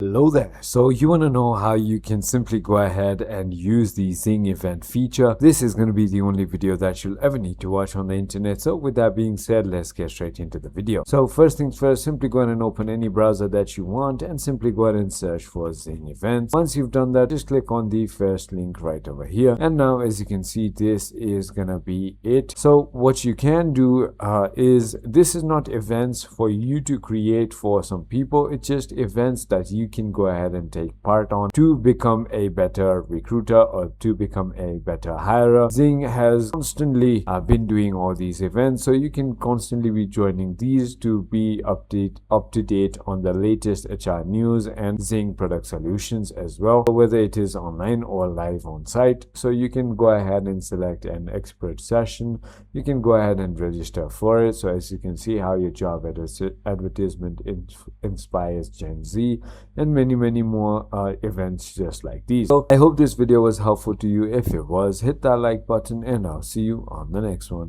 Hello there. So you want to know how you can simply go ahead and use the XING event feature. This is going to be the only video that you'll ever need to watch on the internet. So with that being said, let's get straight into the video. So first things first, simply go ahead and open any browser that you want and simply go ahead and search for XING Events. Once you've done that, just click on the first link right over here. And now as you can see, this is going to be it. So what you can do is this is not events for you to create for some people. It's just events that you can go ahead and take part on to become a better recruiter or to become a better hirer. XING has constantly been doing all these events, so you can constantly be joining these to be up to date on the latest HR news and XING product solutions as well, whether it is online or live on site. So you can go ahead and select an expert session. You can go ahead and register for it. So as you can see, how your job advertisement inspires Gen Z, and many more events just like these. So I hope this video was helpful to you. If it was, hit that like button and I'll see you on the next one.